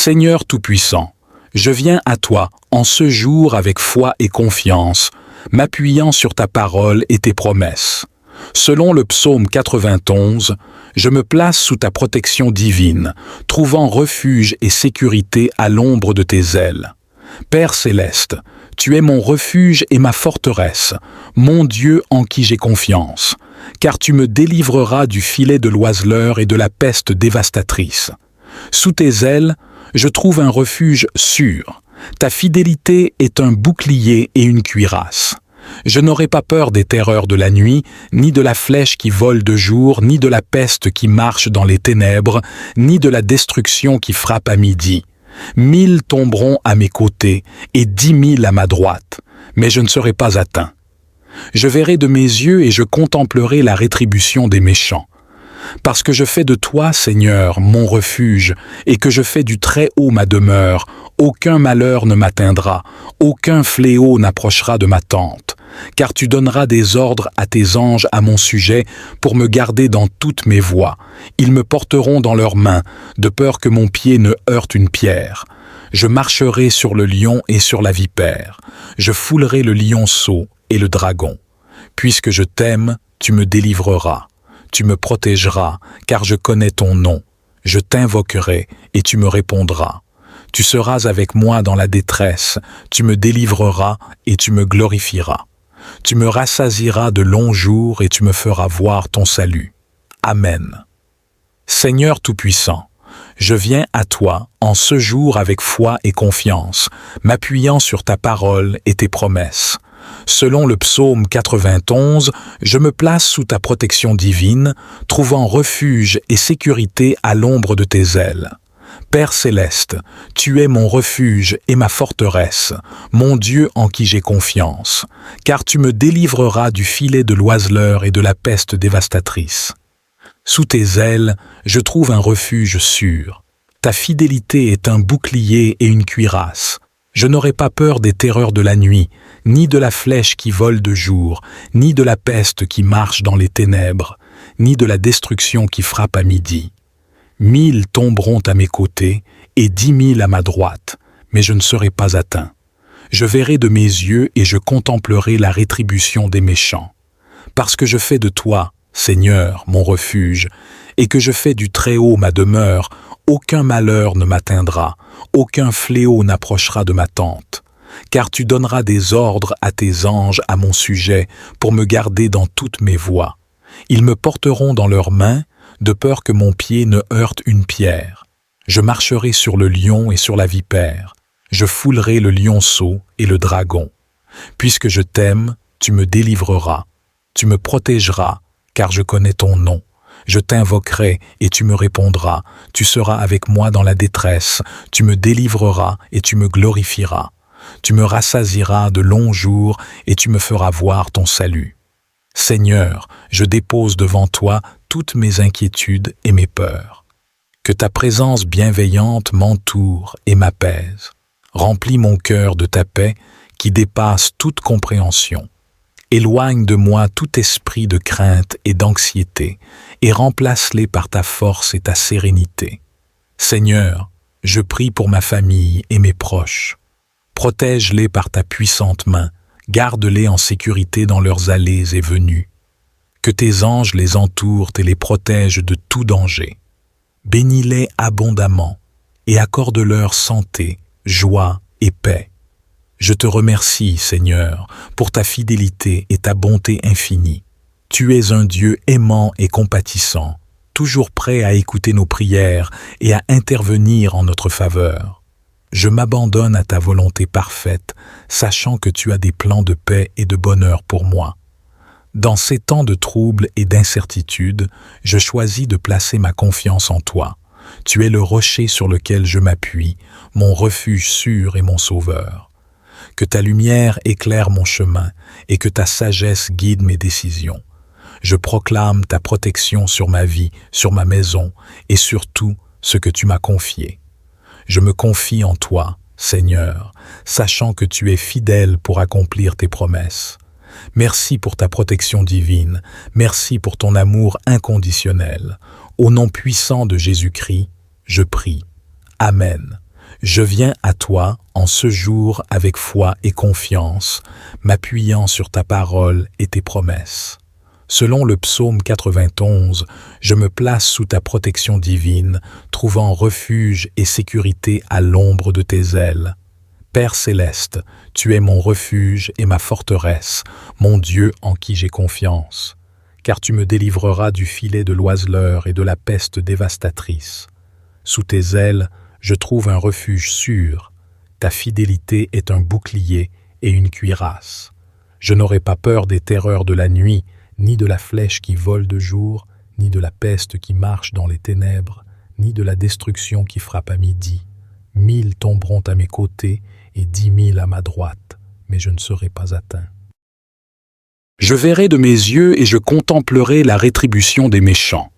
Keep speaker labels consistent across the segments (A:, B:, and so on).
A: Seigneur Tout-Puissant, je viens à toi en ce jour avec foi et confiance, m'appuyant sur ta parole et tes promesses. Selon le psaume 91, je me place sous ta protection divine, trouvant refuge et sécurité à l'ombre de tes ailes. Père céleste, tu es mon refuge et ma forteresse, mon Dieu en qui j'ai confiance, car tu me délivreras du filet de l'oiseleur et de la peste dévastatrice. Sous tes ailes, je trouve un refuge sûr. Ta fidélité est un bouclier et une cuirasse. Je n'aurai pas peur des terreurs de la nuit, ni de la flèche qui vole de jour, ni de la peste qui marche dans les ténèbres, ni de la destruction qui frappe à midi. 1000 tomberont à mes côtés et 10 000 à ma droite, mais je ne serai pas atteint. Je verrai de mes yeux et je contemplerai la rétribution des méchants. Parce que je fais de toi, Seigneur, mon refuge, et que je fais du Très-Haut ma demeure, aucun malheur ne m'atteindra, aucun fléau n'approchera de ma tente, car tu donneras des ordres à tes anges à mon sujet pour me garder dans toutes mes voies. Ils me porteront dans leurs mains, de peur que mon pied ne heurte une pierre. Je marcherai sur le lion et sur la vipère. Je foulerai le lionceau et le dragon. Puisque je t'aime, tu me délivreras. Tu me protégeras, car je connais ton nom. Je t'invoquerai, et tu me répondras. Tu seras avec moi dans la détresse, tu me délivreras, et tu me glorifieras. Tu me rassasieras de longs jours, et tu me feras voir ton salut. Amen. Seigneur Tout-Puissant, je viens à toi en ce jour avec foi et confiance, m'appuyant sur ta parole et tes promesses. Selon le psaume 91, je me place sous ta protection divine, trouvant refuge et sécurité à l'ombre de tes ailes. Père céleste, tu es mon refuge et ma forteresse, mon Dieu en qui j'ai confiance, car tu me délivreras du filet de l'oiseleur et de la peste dévastatrice. Sous tes ailes, je trouve un refuge sûr. Ta fidélité est un bouclier et une cuirasse. Je n'aurai pas peur des terreurs de la nuit, ni de la flèche qui vole de jour, ni de la peste qui marche dans les ténèbres, ni de la destruction qui frappe à midi. 1000 tomberont à mes côtés et 10 000 à ma droite, mais je ne serai pas atteint. Je verrai de mes yeux et je contemplerai la rétribution des méchants. Parce que je fais de toi, Seigneur, mon refuge, et que je fais du Très-Haut ma demeure, aucun malheur ne m'atteindra, aucun fléau n'approchera de ma tente. Car tu donneras des ordres à tes anges à mon sujet pour me garder dans toutes mes voies. Ils me porteront dans leurs mains, de peur que mon pied ne heurte une pierre. Je marcherai sur le lion et sur la vipère. Je foulerai le lionceau et le dragon. Puisque je t'aime, tu me délivreras. Tu me protégeras, car je connais ton nom. Je t'invoquerai et tu me répondras. Tu seras avec moi dans la détresse. Tu me délivreras et tu me glorifieras. Tu me rassasieras de longs jours et tu me feras voir ton salut. Seigneur, je dépose devant toi toutes mes inquiétudes et mes peurs. Que ta présence bienveillante m'entoure et m'apaise. Remplis mon cœur de ta paix qui dépasse toute compréhension. Éloigne de moi tout esprit de crainte et d'anxiété et remplace-les par ta force et ta sérénité. Seigneur, je prie pour ma famille et mes proches. Protège-les par ta puissante main, garde-les en sécurité dans leurs allées et venues. Que tes anges les entourent et les protègent de tout danger. Bénis-les abondamment et accorde-leur santé, joie et paix. Je te remercie, Seigneur, pour ta fidélité et ta bonté infinie. Tu es un Dieu aimant et compatissant, toujours prêt à écouter nos prières et à intervenir en notre faveur. Je m'abandonne à ta volonté parfaite, sachant que tu as des plans de paix et de bonheur pour moi. Dans ces temps de troubles et d'incertitude, je choisis de placer ma confiance en toi. Tu es le rocher sur lequel je m'appuie, mon refuge sûr et mon sauveur. Que ta lumière éclaire mon chemin et que ta sagesse guide mes décisions. Je proclame ta protection sur ma vie, sur ma maison et sur tout ce que tu m'as confié. Je me confie en toi, Seigneur, sachant que tu es fidèle pour accomplir tes promesses. Merci pour ta protection divine, merci pour ton amour inconditionnel. Au nom puissant de Jésus-Christ, je prie. Amen. Je viens à toi en ce jour avec foi et confiance, m'appuyant sur ta parole et tes promesses. Selon le psaume 91, je me place sous ta protection divine, trouvant refuge et sécurité à l'ombre de tes ailes. Père céleste, tu es mon refuge et ma forteresse, mon Dieu en qui j'ai confiance. Car tu me délivreras du filet de l'oiseleur et de la peste dévastatrice. Sous tes ailes, je trouve un refuge sûr. Ta fidélité est un bouclier et une cuirasse. Je n'aurai pas peur des terreurs de la nuit, ni de la flèche qui vole de jour, ni de la peste qui marche dans les ténèbres, ni de la destruction qui frappe à midi. 1000 tomberont à mes côtés et 10 000 à ma droite, mais je ne serai pas atteint. Je verrai de mes yeux et je contemplerai la rétribution des méchants.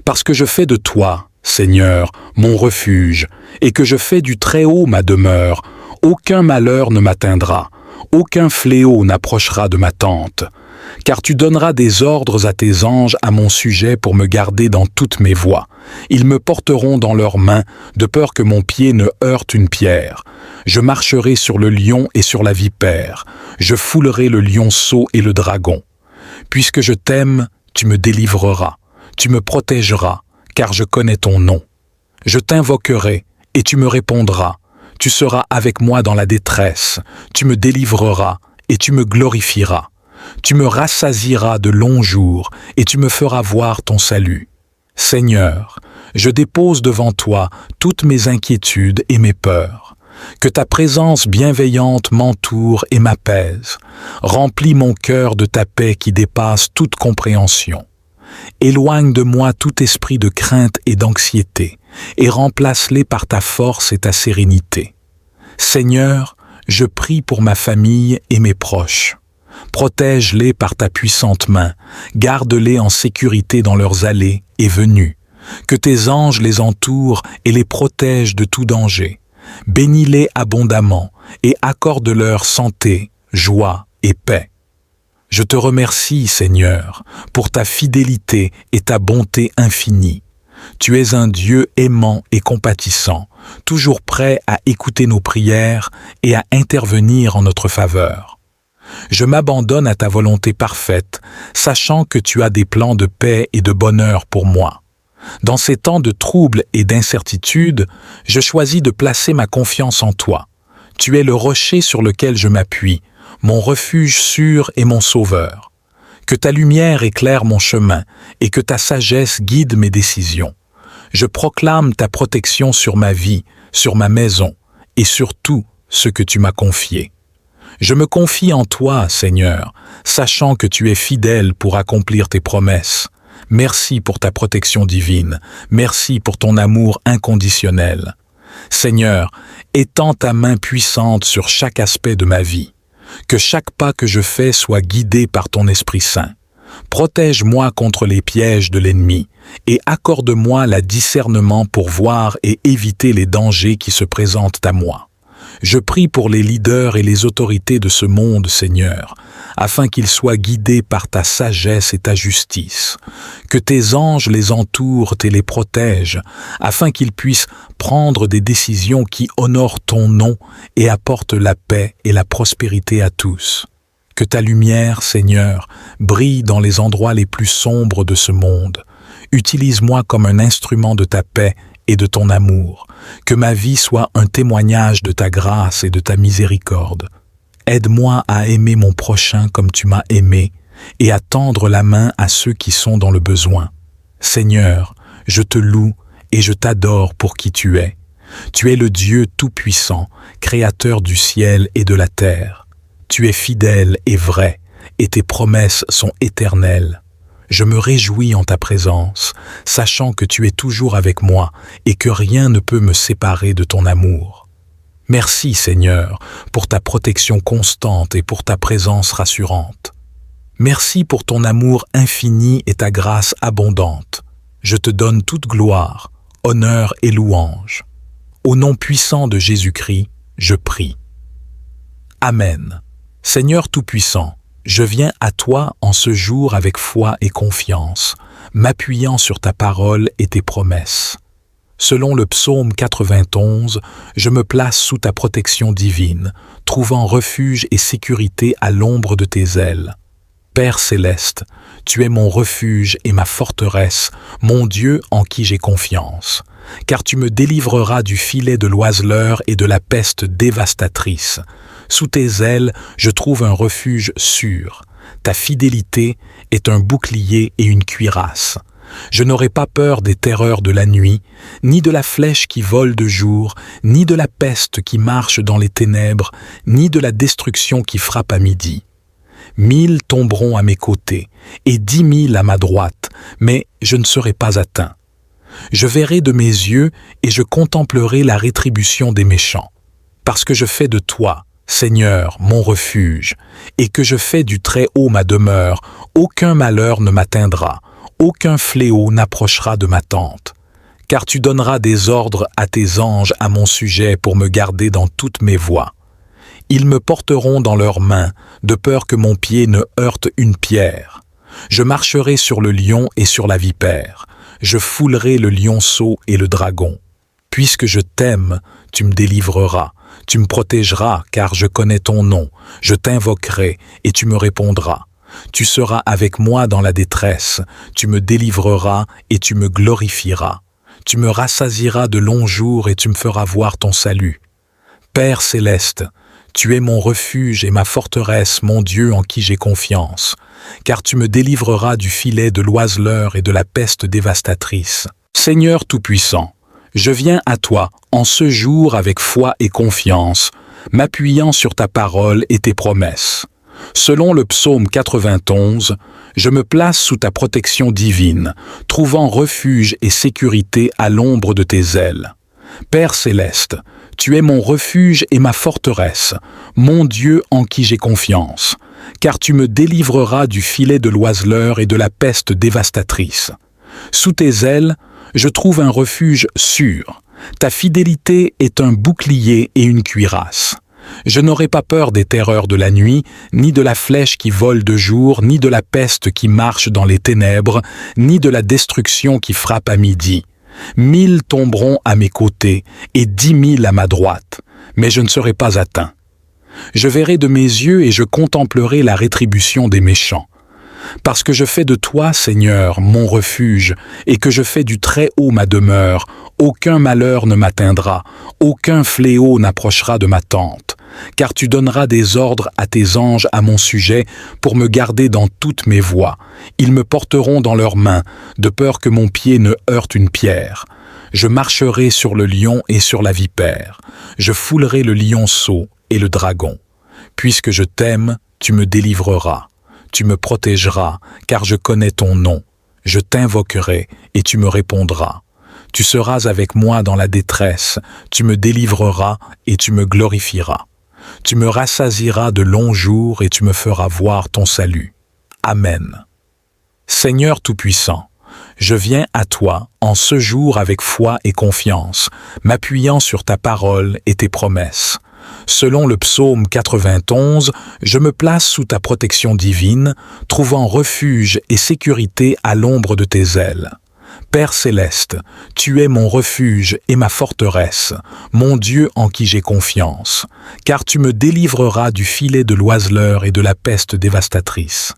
A: Parce que je fais de toi, Seigneur, mon refuge, et que je fais du Très-Haut ma demeure, aucun malheur ne m'atteindra, aucun fléau n'approchera de ma tente. Car tu donneras des ordres à tes anges à mon sujet pour me garder dans toutes mes voies. Ils me porteront dans leurs mains, de peur que mon pied ne heurte une pierre. Je marcherai sur le lion et sur la vipère. Je foulerai le lionceau et le dragon. Puisque je t'aime, tu me délivreras. Tu me protégeras, car je connais ton nom. Je t'invoquerai, et tu me répondras. Tu seras avec moi dans la détresse. Tu me délivreras, et tu me glorifieras. Tu me rassasieras de longs jours, et tu me feras voir ton salut. Seigneur, je dépose devant toi toutes mes inquiétudes et mes peurs. Que ta présence bienveillante m'entoure et m'apaise. Remplis mon cœur de ta paix qui dépasse toute compréhension. Éloigne de moi tout esprit de crainte et d'anxiété, et remplace-les par ta force et ta sérénité. Seigneur, je prie pour ma famille et mes proches. Protège-les par ta puissante main, garde-les en sécurité dans leurs allées et venues. Que tes anges les entourent et les protègent de tout danger. Bénis-les abondamment et accorde-leur santé, joie et paix. Je te remercie, Seigneur, pour ta fidélité et ta bonté infinie. Tu es un Dieu aimant et compatissant, toujours prêt à écouter nos prières et à intervenir en notre faveur. Je m'abandonne à ta volonté parfaite, sachant que tu as des plans de paix et de bonheur pour moi. Dans ces temps de troubles et d'incertitude, je choisis de placer ma confiance en toi. Tu es le rocher sur lequel je m'appuie, mon refuge sûr et mon sauveur. Que ta lumière éclaire mon chemin et que ta sagesse guide mes décisions. Je proclame ta protection sur ma vie, sur ma maison et sur tout ce que tu m'as confié. Je me confie en toi, Seigneur, sachant que tu es fidèle pour accomplir tes promesses. Merci pour ta protection divine. Merci pour ton amour inconditionnel. Seigneur, étends ta main puissante sur chaque aspect de ma vie. Que chaque pas que je fais soit guidé par ton Esprit Saint. Protège-moi contre les pièges de l'ennemi et accorde-moi le discernement pour voir et éviter les dangers qui se présentent à moi. Je prie pour les leaders et les autorités de ce monde, Seigneur, afin qu'ils soient guidés par ta sagesse et ta justice. Que tes anges les entourent et les protègent, afin qu'ils puissent prendre des décisions qui honorent ton nom et apportent la paix et la prospérité à tous. Que ta lumière, Seigneur, brille dans les endroits les plus sombres de ce monde. Utilise-moi comme un instrument de ta paix et de ton amour. Que ma vie soit un témoignage de ta grâce et de ta miséricorde. Aide-moi à aimer mon prochain comme tu m'as aimé et à tendre la main à ceux qui sont dans le besoin. Seigneur, je te loue et je t'adore pour qui tu es. Tu es le Dieu tout-puissant, créateur du ciel et de la terre. Tu es fidèle et vrai, et tes promesses sont éternelles. Je me réjouis en ta présence, sachant que tu es toujours avec moi et que rien ne peut me séparer de ton amour. Merci, Seigneur, pour ta protection constante et pour ta présence rassurante. Merci pour ton amour infini et ta grâce abondante. Je te donne toute gloire, honneur et louange. Au nom puissant de Jésus-Christ, je prie. Amen. Seigneur Tout-Puissant, je viens à toi en ce jour avec foi et confiance, m'appuyant sur ta parole et tes promesses. Selon le psaume 91, je me place sous ta protection divine, trouvant refuge et sécurité à l'ombre de tes ailes. Père céleste, tu es mon refuge et ma forteresse, mon Dieu en qui j'ai confiance, car tu me délivreras du filet de l'oiseleur et de la peste dévastatrice. Sous tes ailes, je trouve un refuge sûr. Ta fidélité est un bouclier et une cuirasse. Je n'aurai pas peur des terreurs de la nuit, ni de la flèche qui vole de jour, ni de la peste qui marche dans les ténèbres, ni de la destruction qui frappe à midi. 1000 tomberont à mes côtés, et 10 000 à ma droite, mais je ne serai pas atteint. Je verrai de mes yeux et je contemplerai la rétribution des méchants. Parce que je fais de toi, Seigneur, mon refuge, et que je fais du Très-Haut ma demeure, aucun malheur ne m'atteindra, aucun fléau n'approchera de ma tente. Car tu donneras des ordres à tes anges à mon sujet pour me garder dans toutes mes voies. Ils me porteront dans leurs mains, de peur que mon pied ne heurte une pierre. Je marcherai sur le lion et sur la vipère. Je foulerai le lionceau et le dragon. Puisque je t'aime, tu me délivreras. Tu me protégeras, car je connais ton nom. Je t'invoquerai, et tu me répondras. Tu seras avec moi dans la détresse. Tu me délivreras, et tu me glorifieras. Tu me rassasieras de longs jours, et tu me feras voir ton salut. Père céleste, tu es mon refuge et ma forteresse, mon Dieu en qui j'ai confiance, car tu me délivreras du filet de l'oiseleur et de la peste dévastatrice. Seigneur Tout-Puissant, je viens à toi en ce jour avec foi et confiance, m'appuyant sur ta parole et tes promesses. Selon le psaume 91, je me place sous ta protection divine, trouvant refuge et sécurité à l'ombre de tes ailes. Père céleste, tu es mon refuge et ma forteresse, mon Dieu en qui j'ai confiance, car tu me délivreras du filet de l'oiseleur et de la peste dévastatrice. Sous tes ailes, je trouve un refuge sûr. Ta fidélité est un bouclier et une cuirasse. Je n'aurai pas peur des terreurs de la nuit, ni de la flèche qui vole de jour, ni de la peste qui marche dans les ténèbres, ni de la destruction qui frappe à midi. 1000 tomberont à mes côtés et 10 000 à ma droite, mais je ne serai pas atteint. Je verrai de mes yeux et je contemplerai la rétribution des méchants. Parce que je fais de toi, Seigneur, mon refuge, et que je fais du Très-Haut ma demeure, aucun malheur ne m'atteindra, aucun fléau n'approchera de ma tente, car tu donneras des ordres à tes anges à mon sujet pour me garder dans toutes mes voies. Ils me porteront dans leurs mains, de peur que mon pied ne heurte une pierre. Je marcherai sur le lion et sur la vipère. Je foulerai le lionceau et le dragon. Puisque je t'aime, tu me délivreras. Tu me protégeras, car je connais ton nom. Je t'invoquerai et tu me répondras. Tu seras avec moi dans la détresse, tu me délivreras et tu me glorifieras. Tu me rassasieras de longs jours et tu me feras voir ton salut. Amen. Seigneur Tout-Puissant, je viens à toi en ce jour avec foi et confiance, m'appuyant sur ta parole et tes promesses. Selon le psaume 91, je me place sous ta protection divine, trouvant refuge et sécurité à l'ombre de tes ailes. Père céleste, tu es mon refuge et ma forteresse, mon Dieu en qui j'ai confiance, car tu me délivreras du filet de l'oiseleur et de la peste dévastatrice.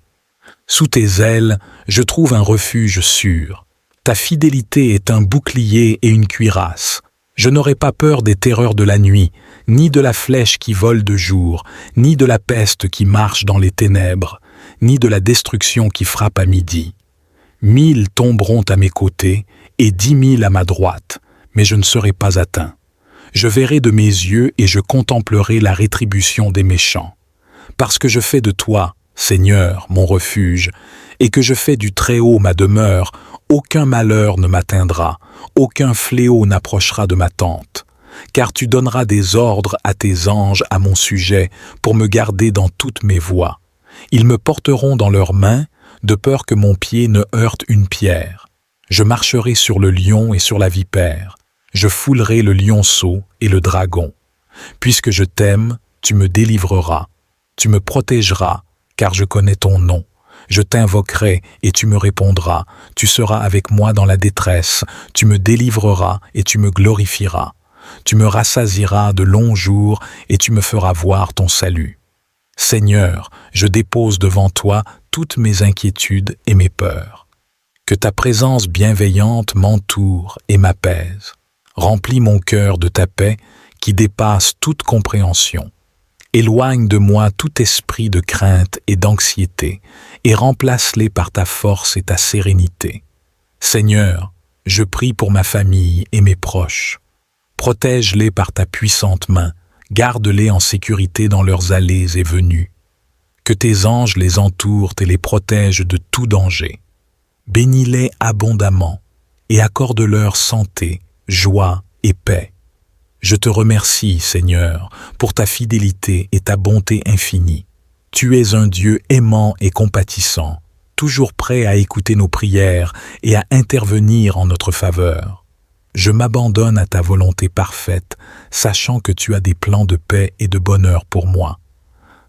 A: Sous tes ailes, je trouve un refuge sûr. Ta fidélité est un bouclier et une cuirasse. Je n'aurai pas peur des terreurs de la nuit, ni de la flèche qui vole de jour, ni de la peste qui marche dans les ténèbres, ni de la destruction qui frappe à midi. 1000 tomberont à mes côtés et 10 000 à ma droite, mais je ne serai pas atteint. Je verrai de mes yeux et je contemplerai la rétribution des méchants. Parce que je fais de toi, Seigneur, mon refuge, et que je fais du Très-Haut ma demeure, aucun malheur ne m'atteindra, aucun fléau n'approchera de ma tente. Car tu donneras des ordres à tes anges à mon sujet pour me garder dans toutes mes voies. Ils me porteront dans leurs mains, de peur que mon pied ne heurte une pierre. Je marcherai sur le lion et sur la vipère. Je foulerai le lionceau et le dragon. Puisque je t'aime, tu me délivreras. Tu me protégeras, car je connais ton nom. Je t'invoquerai et tu me répondras. Tu seras avec moi dans la détresse. Tu me délivreras et tu me glorifieras. Tu me rassasieras de longs jours et tu me feras voir ton salut. Seigneur, je dépose devant toi toutes mes inquiétudes et mes peurs. Que ta présence bienveillante m'entoure et m'apaise. Remplis mon cœur de ta paix qui dépasse toute compréhension. Éloigne de moi tout esprit de crainte et d'anxiété et remplace-les par ta force et ta sérénité. Seigneur, je prie pour ma famille et mes proches. Protège-les par ta puissante main, garde-les en sécurité dans leurs allées et venues. Que tes anges les entourent et les protègent de tout danger. Bénis-les abondamment et accorde-leur santé, joie et paix. Je te remercie, Seigneur, pour ta fidélité et ta bonté infinie. Tu es un Dieu aimant et compatissant, toujours prêt à écouter nos prières et à intervenir en notre faveur. Je m'abandonne à ta volonté parfaite, sachant que tu as des plans de paix et de bonheur pour moi.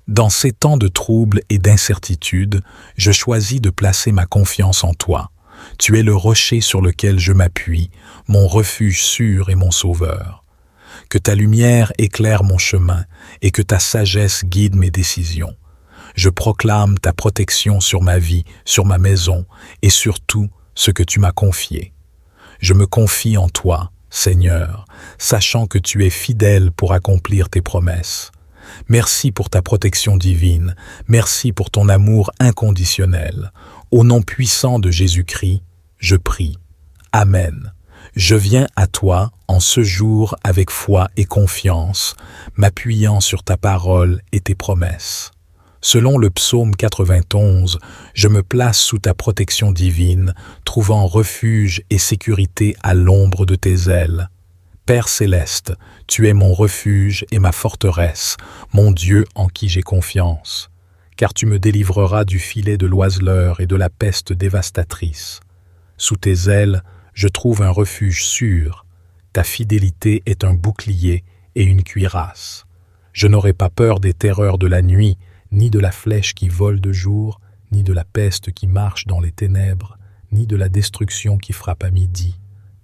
A: Dans ces temps de troubles et d'incertitude, je choisis de placer ma confiance en toi. Tu es le rocher sur lequel je m'appuie, mon refuge sûr et mon sauveur. Que ta lumière éclaire mon chemin et que ta sagesse guide mes décisions. Je proclame ta protection sur ma vie, sur ma maison et sur tout ce que tu m'as confié. Je me confie en toi, Seigneur, sachant que tu es fidèle pour accomplir tes promesses. Merci pour ta protection divine, merci pour ton amour inconditionnel. Au nom puissant de Jésus-Christ, je prie. Amen. Je viens à toi en ce jour avec foi et confiance, m'appuyant sur ta parole et tes promesses. Selon le psaume 91, je me place sous ta protection divine, trouvant refuge et sécurité à l'ombre de tes ailes. Père céleste, tu es mon refuge et ma forteresse, mon Dieu en qui j'ai confiance, car tu me délivreras du filet de l'oiseleur et de la peste dévastatrice. Sous tes ailes, je trouve un refuge sûr. Ta fidélité est un bouclier et une cuirasse. Je n'aurai pas peur des terreurs de la nuit, ni de la flèche qui vole de jour, ni de la peste qui marche dans les ténèbres, ni de la destruction qui frappe à midi.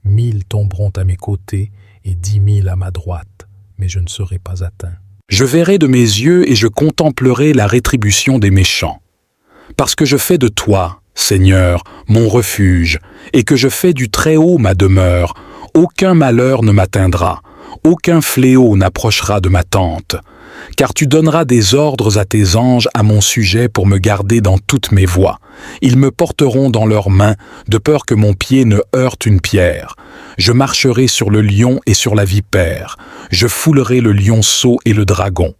A: 1000 tomberont à mes côtés et 10 000 à ma droite, mais je ne serai pas atteint. Je verrai de mes yeux et je contemplerai la rétribution des méchants. Parce que je fais de toi, Seigneur, mon refuge, et que je fais du Très-Haut ma demeure, aucun malheur ne m'atteindra, aucun fléau n'approchera de ma tente, car tu donneras des ordres à tes anges à mon sujet pour me garder dans toutes mes voies. Ils me porteront dans leurs mains, de peur que mon pied ne heurte une pierre. Je marcherai sur le lion et sur la vipère, je foulerai le lionceau et le dragon.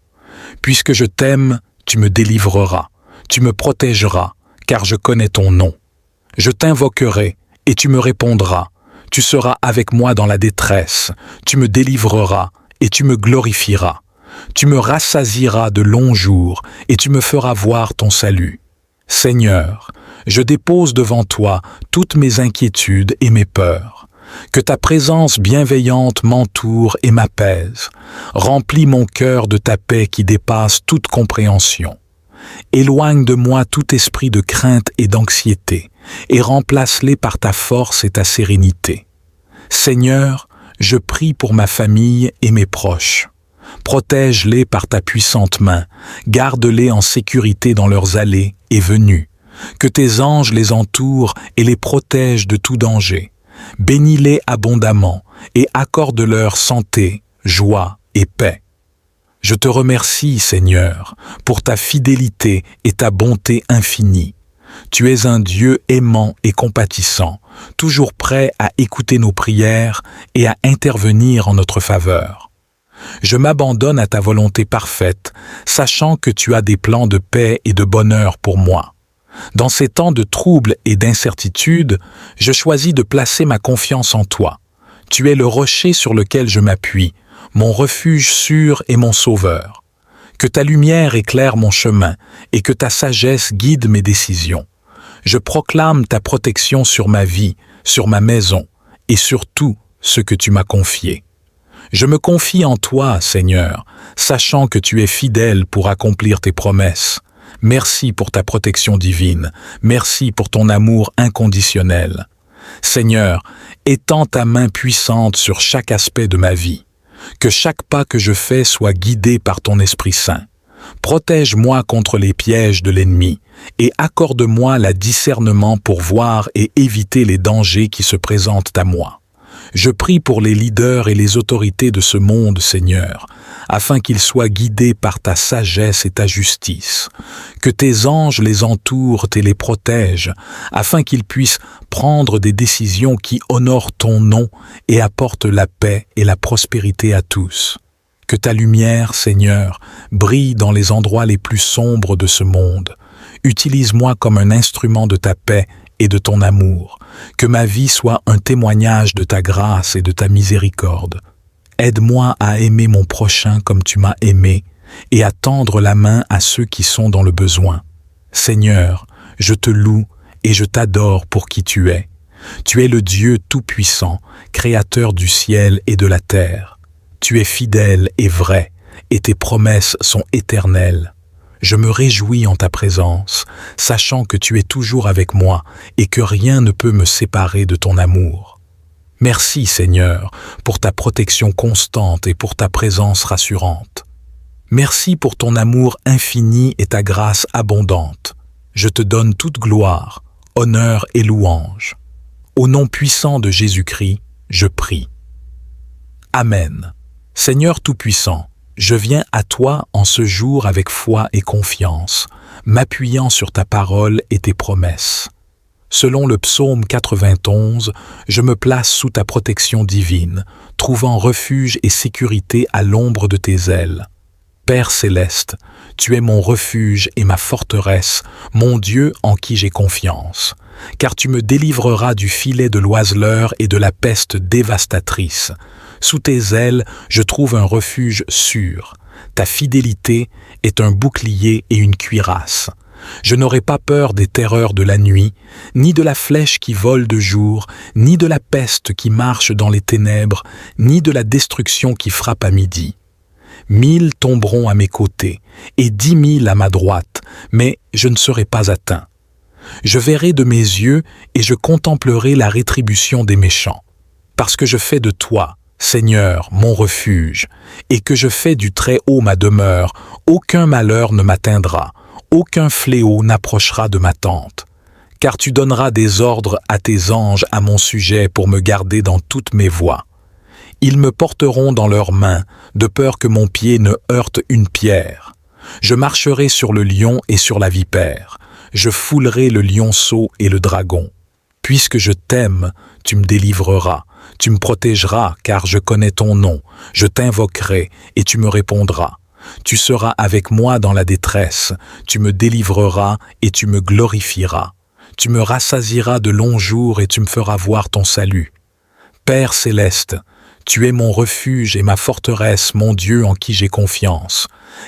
A: Puisque je t'aime, tu me délivreras, tu me protégeras, car je connais ton nom. Je t'invoquerai et tu me répondras. Tu seras avec moi dans la détresse. Tu me délivreras et tu me glorifieras. Tu me rassasieras de longs jours et tu me feras voir ton salut. Seigneur, je dépose devant toi toutes mes inquiétudes et mes peurs. Que ta présence bienveillante m'entoure et m'apaise. Remplis mon cœur de ta paix qui dépasse toute compréhension. Éloigne de moi tout esprit de crainte et d'anxiété, et remplace-les par ta force et ta sérénité. Seigneur, je prie pour ma famille et mes proches. Protège-les par ta puissante main, garde-les en sécurité dans leurs allées et venues. Que tes anges les entourent et les protègent de tout danger. Bénis-les abondamment et accorde-leur santé, joie et paix. Je te remercie, Seigneur, pour ta fidélité et ta bonté infinie. Tu es un Dieu aimant et compatissant, toujours prêt à écouter nos prières et à intervenir en notre faveur. Je m'abandonne à ta volonté parfaite, sachant que tu as des plans de paix et de bonheur pour moi. Dans ces temps de troubles et d'incertitude, je choisis de placer ma confiance en toi. Tu es le rocher sur lequel je m'appuie, mon refuge sûr et mon sauveur. Que ta lumière éclaire mon chemin et que ta sagesse guide mes décisions. Je proclame ta protection sur ma vie, sur ma maison et sur tout ce que tu m'as confié. Je me confie en toi, Seigneur, sachant que tu es fidèle pour accomplir tes promesses. Merci pour ta protection divine. Merci pour ton amour inconditionnel. Seigneur, étends ta main puissante sur chaque aspect de ma vie. Que chaque pas que je fais soit guidé par ton Esprit Saint. Protège-moi contre les pièges de l'ennemi et accorde-moi le discernement pour voir et éviter les dangers qui se présentent à moi. Je prie pour les leaders et les autorités de ce monde, Seigneur, afin qu'ils soient guidés par ta sagesse et ta justice. Que tes anges les entourent et les protègent, afin qu'ils puissent prendre des décisions qui honorent ton nom et apportent la paix et la prospérité à tous. Que ta lumière, Seigneur, brille dans les endroits les plus sombres de ce monde. Utilise-moi comme un instrument de ta paix et de ton amour. Que ma vie soit un témoignage de ta grâce et de ta miséricorde. Aide-moi à aimer mon prochain comme tu m'as aimé et à tendre la main à ceux qui sont dans le besoin. Seigneur, je te loue et je t'adore pour qui tu es. Tu es le Dieu tout-puissant, créateur du ciel et de la terre. Tu es fidèle et vrai, et tes promesses sont éternelles. Je me réjouis en ta présence, sachant que tu es toujours avec moi et que rien ne peut me séparer de ton amour. Merci, Seigneur, pour ta protection constante et pour ta présence rassurante. Merci pour ton amour infini et ta grâce abondante. Je te donne toute gloire, honneur et louange. Au nom puissant de Jésus-Christ, je prie. Amen. Seigneur Tout-Puissant, je viens à toi en ce jour avec foi et confiance, m'appuyant sur ta parole et tes promesses. Selon le psaume 91, je me place sous ta protection divine, trouvant refuge et sécurité à l'ombre de tes ailes. Père céleste, tu es mon refuge et ma forteresse, mon Dieu en qui j'ai confiance, car tu me délivreras du filet de l'oiseleur et de la peste dévastatrice. Sous tes ailes, je trouve un refuge sûr. Ta fidélité est un bouclier et une cuirasse. Je n'aurai pas peur des terreurs de la nuit, ni de la flèche qui vole de jour, ni de la peste qui marche dans les ténèbres, ni de la destruction qui frappe à midi. 1000 tomberont à mes côtés, et 10 000 à ma droite, mais je ne serai pas atteint. Je verrai de mes yeux et je contemplerai la rétribution des méchants. Parce que je fais de toi, Seigneur, mon refuge, et que je fais du Très-Haut ma demeure, aucun malheur ne m'atteindra, aucun fléau n'approchera de ma tente. Car tu donneras des ordres à tes anges à mon sujet pour me garder dans toutes mes voies. Ils me porteront dans leurs mains, de peur que mon pied ne heurte une pierre. Je marcherai sur le lion et sur la vipère. Je foulerai le lionceau et le dragon. Puisque je t'aime, tu me délivreras. Tu me protégeras, car je connais ton nom. Je t'invoquerai, et tu me répondras. Tu seras avec moi dans la détresse. Tu me délivreras, et tu me glorifieras. Tu me rassasieras de longs jours, et tu me feras voir ton salut. Père céleste, tu es mon refuge et ma forteresse, mon Dieu en qui j'ai confiance,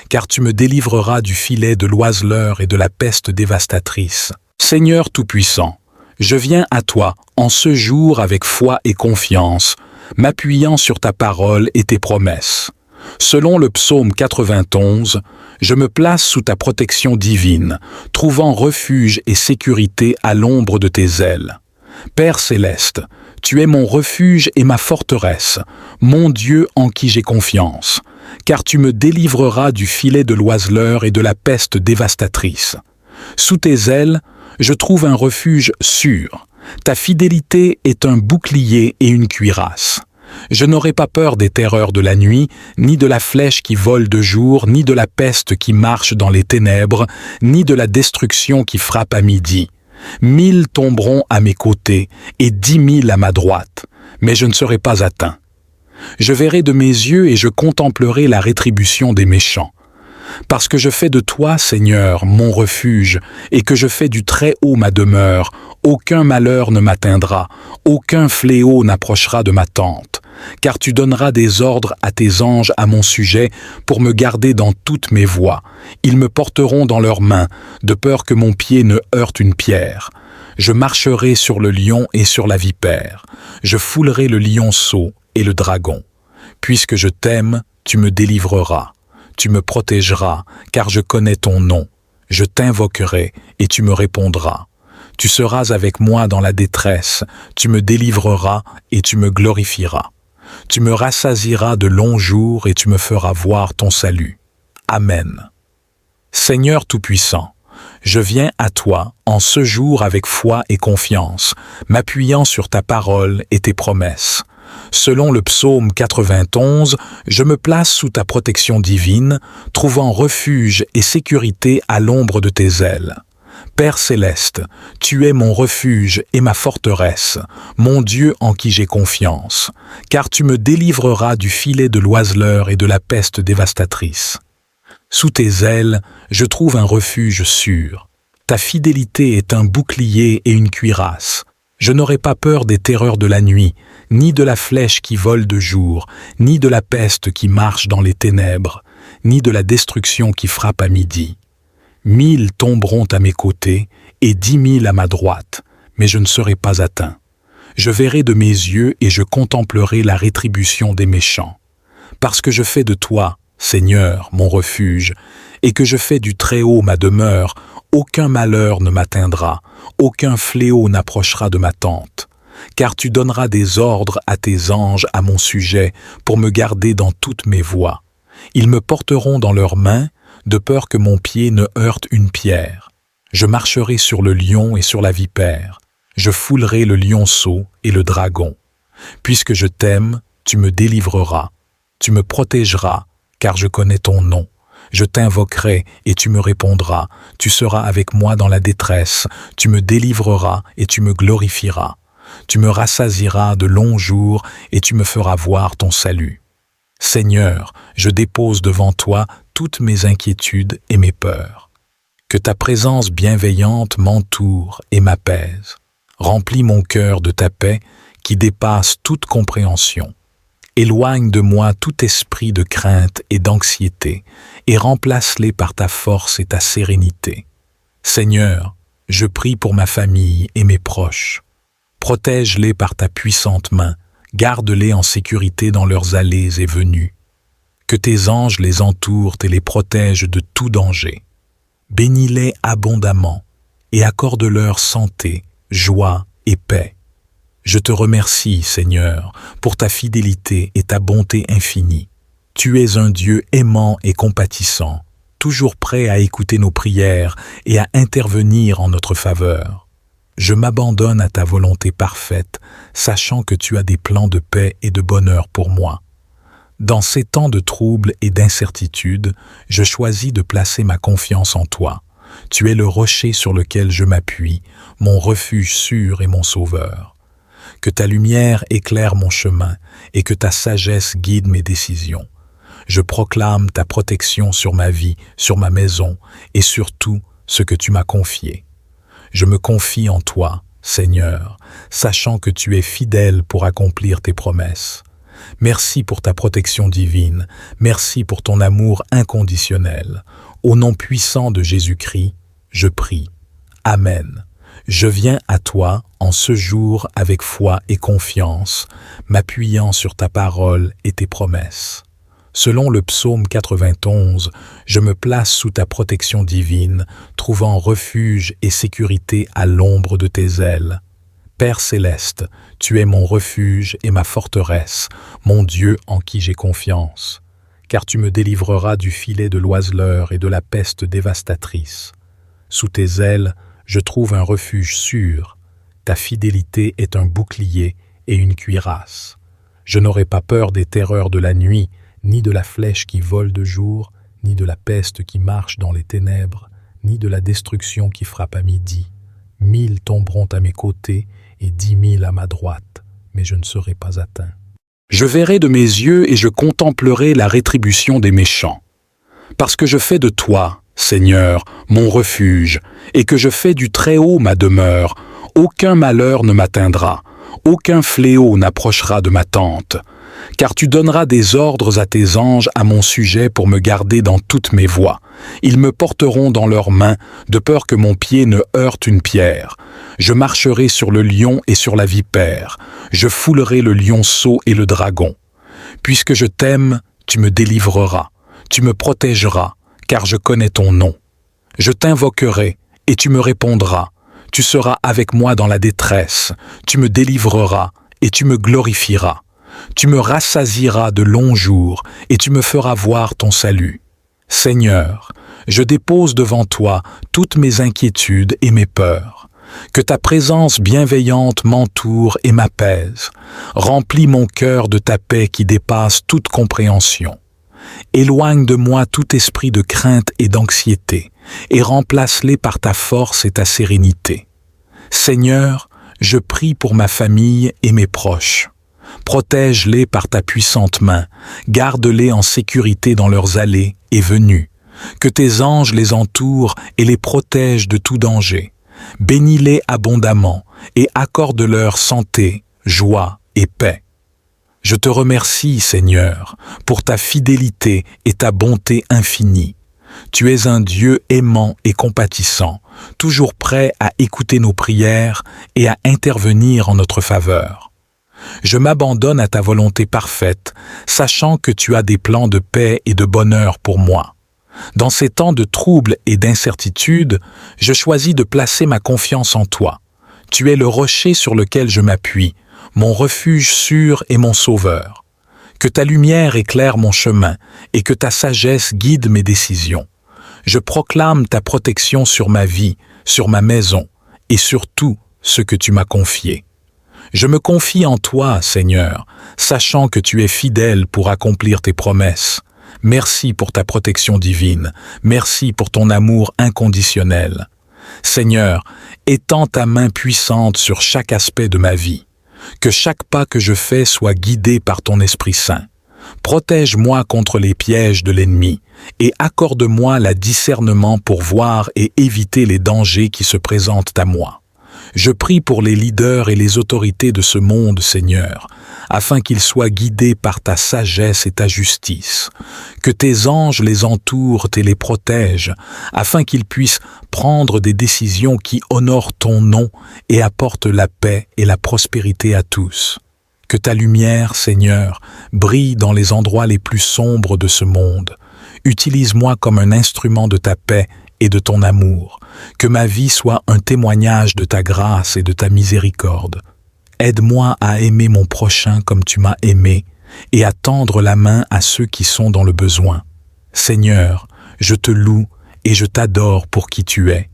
A: car tu me délivreras du filet de l'oiseleur et de la peste dévastatrice. Seigneur Tout-Puissant, je viens à toi en ce jour avec foi et confiance, m'appuyant sur ta parole et tes promesses. Selon le psaume 91, je me place sous ta protection divine, trouvant refuge et sécurité à l'ombre de tes ailes. Père céleste, tu es mon refuge et ma forteresse, mon Dieu en qui j'ai confiance, car tu me délivreras du filet de l'oiseleur et de la peste dévastatrice. Sous tes ailes, je trouve un refuge sûr. Ta fidélité est un bouclier et une cuirasse. Je n'aurai pas peur des terreurs de la nuit, ni de la flèche qui vole de jour, ni de la peste qui marche dans les ténèbres, ni de la destruction qui frappe à midi. 1000 tomberont à mes côtés et 10 000 à ma droite, mais je ne serai pas atteint. Je verrai de mes yeux et je contemplerai la rétribution des méchants. Parce que je fais de toi, Seigneur, mon refuge, et que je fais du Très-Haut ma demeure, aucun malheur ne m'atteindra, aucun fléau n'approchera de ma tente, car tu donneras des ordres à tes anges à mon sujet pour me garder dans toutes mes voies. Ils me porteront dans leurs mains, de peur que mon pied ne heurte une pierre. Je marcherai sur le lion et sur la vipère. Je foulerai le lionceau et le dragon. Puisque je t'aime, tu me délivreras. Tu me protégeras, car je connais ton nom. Je t'invoquerai et tu me répondras. Tu seras avec moi dans la détresse, tu me délivreras et tu me glorifieras. Tu me rassasieras de longs jours et tu me feras voir ton salut. Amen. Seigneur Tout-Puissant, je viens à toi en ce jour avec foi et confiance, m'appuyant sur ta parole et tes promesses. Selon le psaume 91, je me place sous ta protection divine, trouvant refuge et sécurité à l'ombre de tes ailes. Père céleste, tu es mon refuge et ma forteresse, mon Dieu en qui j'ai confiance, car tu me délivreras du filet de l'oiseleur et de la peste dévastatrice. Sous tes ailes, je trouve un refuge sûr. Ta fidélité est un bouclier et une cuirasse. Je n'aurai pas peur des terreurs de la nuit, ni de la flèche qui vole de jour, ni de la peste qui marche dans les ténèbres, ni de la destruction qui frappe à midi. 1000 tomberont à mes côtés et 10 000 à ma droite, mais je ne serai pas atteint. Je verrai de mes yeux et je contemplerai la rétribution des méchants. Parce que je fais de toi, Seigneur, mon refuge, et que je fais du Très-Haut ma demeure, aucun malheur ne m'atteindra, aucun fléau n'approchera de ma tente. Car tu donneras des ordres à tes anges à mon sujet pour me garder dans toutes mes voies. Ils me porteront dans leurs mains, de peur que mon pied ne heurte une pierre. Je marcherai sur le lion et sur la vipère. Je foulerai le lionceau et le dragon. Puisque je t'aime, tu me délivreras. Tu me protégeras, car je connais ton nom. Je t'invoquerai et tu me répondras. Tu seras avec moi dans la détresse. Tu me délivreras et tu me glorifieras. Tu me rassasieras de longs jours et tu me feras voir ton salut. Seigneur, je dépose devant toi toutes mes inquiétudes et mes peurs. Que ta présence bienveillante m'entoure et m'apaise. Remplis mon cœur de ta paix qui dépasse toute compréhension. Éloigne de moi tout esprit de crainte et d'anxiété et remplace-les par ta force et ta sérénité. Seigneur, je prie pour ma famille et mes proches. Protège-les par ta puissante main, garde-les en sécurité dans leurs allées et venues. Que tes anges les entourent et les protègent de tout danger. Bénis-les abondamment et accorde-leur santé, joie et paix. Je te remercie, Seigneur, pour ta fidélité et ta bonté infinie. Tu es un Dieu aimant et compatissant, toujours prêt à écouter nos prières et à intervenir en notre faveur. Je m'abandonne à ta volonté parfaite, sachant que tu as des plans de paix et de bonheur pour moi. Dans ces temps de troubles et d'incertitude, je choisis de placer ma confiance en toi. Tu es le rocher sur lequel je m'appuie, mon refuge sûr et mon sauveur. Que ta lumière éclaire mon chemin et que ta sagesse guide mes décisions. Je proclame ta protection sur ma vie, sur ma maison et sur tout ce que tu m'as confié. Je me confie en toi, Seigneur, sachant que tu es fidèle pour accomplir tes promesses. Merci pour ta protection divine, merci pour ton amour inconditionnel. Au nom puissant de Jésus-Christ, je prie. Amen. Je viens à toi en ce jour avec foi et confiance, m'appuyant sur ta parole et tes promesses. Selon le psaume 91, je me place sous ta protection divine, trouvant refuge et sécurité à l'ombre de tes ailes. Père céleste, tu es mon refuge et ma forteresse, mon Dieu en qui j'ai confiance, car tu me délivreras du filet de l'oiseleur et de la peste dévastatrice. Sous tes ailes, je trouve un refuge sûr. Ta fidélité est un bouclier et une cuirasse. Je n'aurai pas peur des terreurs de la nuit, ni de la flèche qui vole de jour, ni de la peste qui marche dans les ténèbres, ni de la destruction qui frappe à midi. 1000 tomberont à mes côtés et 10 000 à ma droite, mais je ne serai pas atteint. Je verrai de mes yeux et je contemplerai la rétribution des méchants. Parce que je fais de toi, Seigneur, mon refuge, et que je fais du Très-Haut ma demeure, aucun malheur ne m'atteindra, aucun fléau n'approchera de ma tente. Car tu donneras des ordres à tes anges à mon sujet pour me garder dans toutes mes voies. Ils me porteront dans leurs mains, de peur que mon pied ne heurte une pierre. Je marcherai sur le lion et sur la vipère. Je foulerai le lionceau et le dragon. Puisque je t'aime, tu me délivreras. Tu me protégeras, car je connais ton nom. Je t'invoquerai, et tu me répondras. Tu seras avec moi dans la détresse. Tu me délivreras, et tu me glorifieras. Tu me rassasieras de longs jours, et tu me feras voir ton salut. Seigneur, je dépose devant toi toutes mes inquiétudes et mes peurs. Que ta présence bienveillante m'entoure et m'apaise. Remplis mon cœur de ta paix qui dépasse toute compréhension. Éloigne de moi tout esprit de crainte et d'anxiété, et remplace-les par ta force et ta sérénité. Seigneur, je prie pour ma famille et mes proches. Protège-les par ta puissante main, garde-les en sécurité dans leurs allées et venues. Que tes anges les entourent et les protègent de tout danger. Bénis-les abondamment et accorde-leur santé, joie et paix. Je te remercie, Seigneur, pour ta fidélité et ta bonté infinie. Tu es un Dieu aimant et compatissant, toujours prêt à écouter nos prières et à intervenir en notre faveur. Je m'abandonne à ta volonté parfaite, sachant que tu as des plans de paix et de bonheur pour moi. Dans ces temps de troubles et d'incertitude, je choisis de placer ma confiance en toi. Tu es le rocher sur lequel je m'appuie, mon refuge sûr et mon sauveur. Que ta lumière éclaire mon chemin et que ta sagesse guide mes décisions. Je proclame ta protection sur ma vie, sur ma maison et sur tout ce que tu m'as confié. Je me confie en toi, Seigneur, sachant que tu es fidèle pour accomplir tes promesses. Merci pour ta protection divine. Merci pour ton amour inconditionnel. Seigneur, étends ta main puissante sur chaque aspect de ma vie. Que chaque pas que je fais soit guidé par ton Esprit Saint. Protège-moi contre les pièges de l'ennemi et accorde-moi le discernement pour voir et éviter les dangers qui se présentent à moi. Je prie pour les leaders et les autorités de ce monde, Seigneur, afin qu'ils soient guidés par ta sagesse et ta justice. Que tes anges les entourent et les protègent, afin qu'ils puissent prendre des décisions qui honorent ton nom et apportent la paix et la prospérité à tous. Que ta lumière, Seigneur, brille dans les endroits les plus sombres de ce monde. Utilise-moi comme un instrument de ta paix et de ton amour. Que ma vie soit un témoignage de ta grâce et de ta miséricorde. Aide-moi à aimer mon prochain comme tu m'as aimé et à tendre la main à ceux qui sont dans le besoin. Seigneur, je te loue et je t'adore pour qui tu es.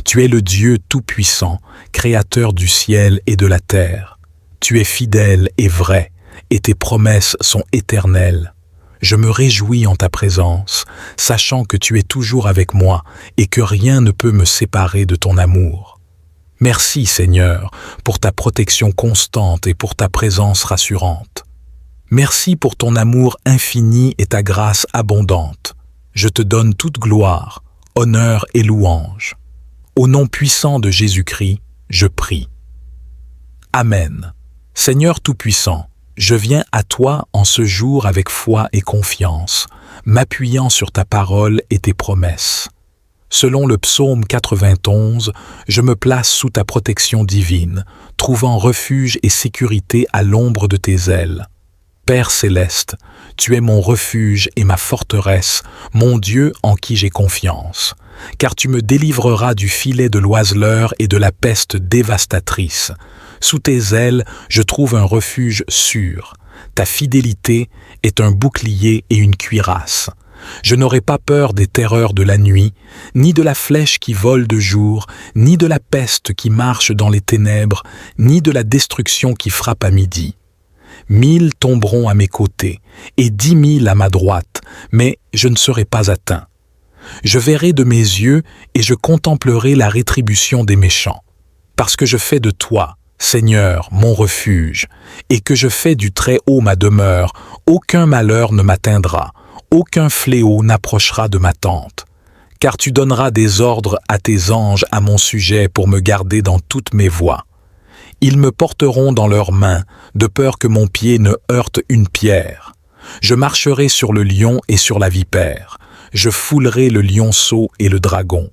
A: Tu es le Dieu tout-puissant, créateur du ciel et de la terre. Tu es fidèle et vrai, et tes promesses sont éternelles. Je me réjouis en ta présence, sachant que tu es toujours avec moi et que rien ne peut me séparer de ton amour. Merci, Seigneur, pour ta protection constante et pour ta présence rassurante. Merci pour ton amour infini et ta grâce abondante. Je te donne toute gloire, honneur et louange. Au nom puissant de Jésus-Christ, je prie. Amen. Seigneur Tout-Puissant, je viens à toi en ce jour avec foi et confiance, m'appuyant sur ta parole et tes promesses. Selon le psaume 91, je me place sous ta protection divine, trouvant refuge et sécurité à l'ombre de tes ailes. Père céleste, tu es mon refuge et ma forteresse, mon Dieu en qui j'ai confiance, car tu me délivreras du filet de l'oiseleur et de la peste dévastatrice. Sous tes ailes, je trouve un refuge sûr. Ta fidélité est un bouclier et une cuirasse. Je n'aurai pas peur des terreurs de la nuit, ni de la flèche qui vole de jour, ni de la peste qui marche dans les ténèbres, ni de la destruction qui frappe à midi. 1000 tomberont à mes côtés, et 10 000 à ma droite, mais je ne serai pas atteint. Je verrai de mes yeux et je contemplerai la rétribution des méchants, parce que je fais de toi, Seigneur, mon refuge, et que je fais du Très-Haut ma demeure, aucun malheur ne m'atteindra, aucun fléau n'approchera de ma tente. Car tu donneras des ordres à tes anges à mon sujet pour me garder dans toutes mes voies. Ils me porteront dans leurs mains, de peur que mon pied ne heurte une pierre. Je marcherai sur le lion et sur la vipère. Je foulerai le lionceau et le dragon.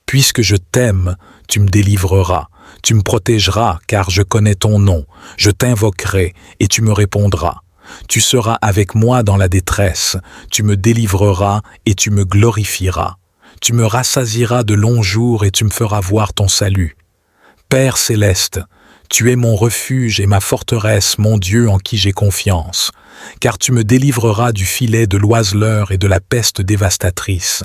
A: Puisque je t'aime, tu me délivreras. Tu me protégeras, car je connais ton nom. Je t'invoquerai, et tu me répondras. Tu seras avec moi dans la détresse. Tu me délivreras, et tu me glorifieras. Tu me rassasieras de longs jours et tu me feras voir ton salut. Père céleste, tu es mon refuge et ma forteresse, mon Dieu en qui j'ai confiance, car tu me délivreras du filet de l'oiseleur et de la peste dévastatrice.